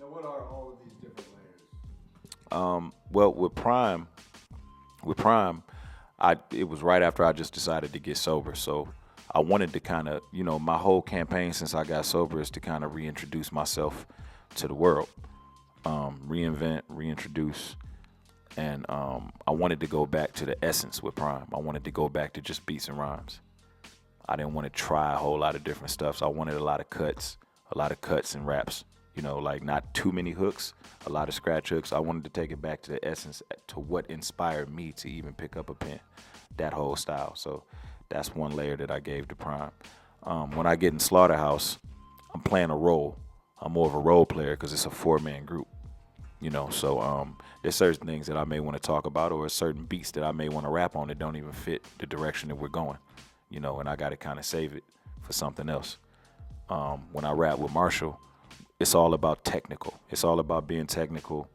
Now, what are all of these different layers? Well, with PRhyme, it was right after I just decided to get sober. So I wanted to kind of, my whole campaign since I got sober is to kind of reintroduce myself to the world, reinvent, reintroduce, and I wanted to go back to the essence with PRhyme. I wanted to go back to just beats and rhymes. I didn't want to try a whole lot of different stuff. So I wanted a lot of cuts and raps. Like not too many hooks, a lot of scratch hooks. I wanted to take it back to the essence, to what inspired me to even pick up a pen, that whole style. So that's one layer that I gave to PRhyme. When I get in Slaughterhouse, I'm playing a role. I'm more of a role player because it's a 4-man group. So there's certain things that I may want to talk about, or certain beats that I may want to rap on that don't even fit the direction that we're going, and I got to kind of save it for something else. When I rap with Marshall, it's all about technical. It's all about being technical.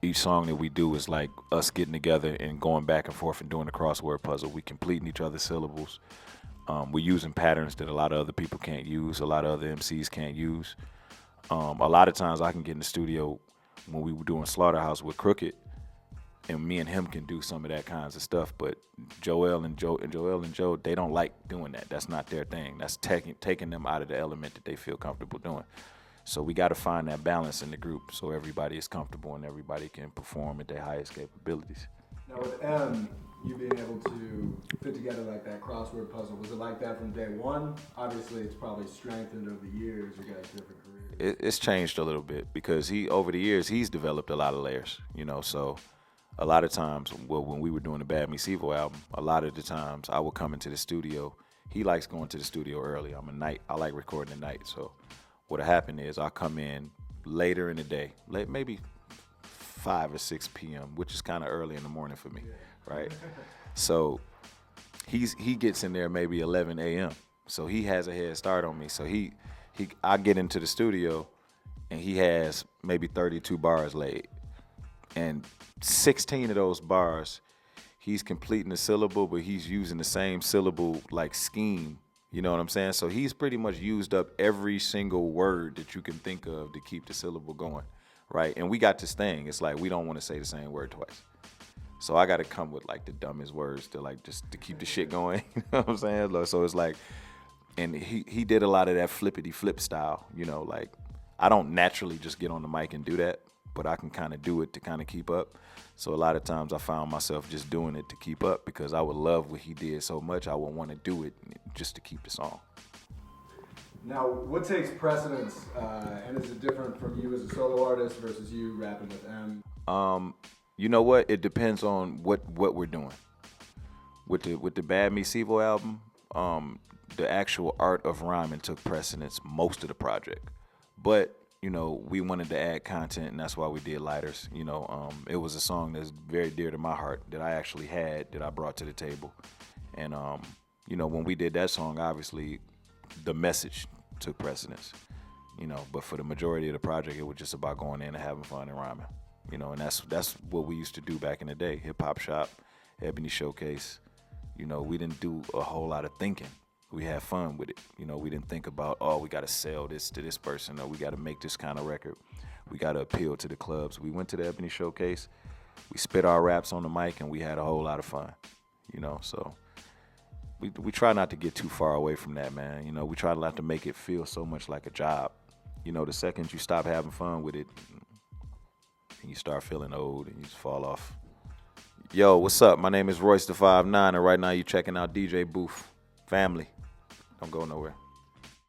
Each song that we do is like us getting together and going back and forth and doing the crossword puzzle. We completing each other's syllables. We're using patterns that a lot of other people can't use, a lot of other MCs can't use. A lot of times I can get in the studio when we were doing Slaughterhouse with Crooked, and me and him can do some of that kinds of stuff. But Joel and Joe, they don't like doing that. That's not their thing. That's taking them out of the element that they feel comfortable doing. So we got to find that balance in the group so everybody is comfortable and everybody can perform at their highest capabilities. Now with you being able to fit together like that crossword puzzle, was it like that from day one? Obviously, it's probably strengthened over the years. You guys different careers. It's changed a little bit because over the years, he's developed a lot of layers, So a lot of times, when we were doing the Bad Meets Evil album, a lot of the times I would come into the studio. He likes going to the studio early. I like recording at night. So what'll happen is I'll come in later in the day, maybe 5 or 6 p.m., which is kind of early in the morning for me, right? So he gets in there maybe 11 a.m. So he has a head start on me. So I get into the studio and he has maybe 32 bars laid. And 16 of those bars, he's completing the syllable, but he's using the same syllable like scheme. You know what I'm saying? So he's pretty much used up every single word that you can think of to keep the syllable going, right? And we got this thing. It's like we don't want to say the same word twice. So I got to come with like the dumbest words to like just to keep the shit going. You know what I'm saying? So it's like, and he did a lot of that flippity flip style. Like I don't naturally just get on the mic and do that, but I can kind of do it to kind of keep up. So a lot of times I found myself just doing it to keep up because I would love what he did so much I would want to do it just to keep the song. Now, what takes precedence, and is it different from you as a solo artist versus you rapping with M? You know what? It depends on what we're doing. With the Bad Meets Evil album, the actual art of rhyming took precedence most of the project, but we wanted to add content, and that's why we did Lighters. It was a song that's very dear to my heart that I actually had, that I brought to the table. And, when we did that song, obviously, the message took precedence, but for the majority of the project, it was just about going in and having fun and rhyming, and that's what we used to do back in the day. Hip Hop Shop, Ebony Showcase, we didn't do a whole lot of thinking. We had fun with it. We didn't think about, we got to sell this to this person, or we got to make this kind of record. We got to appeal to the clubs. We went to the Ebony Showcase. We spit our raps on the mic, and we had a whole lot of fun. So we try not to get too far away from that, man. We try not to make it feel so much like a job. The second you stop having fun with it, and you start feeling old, and you just fall off. Yo, what's up? My name is Royce the 5'9", and right now you're checking out DJ Booth. Family. Don't go nowhere.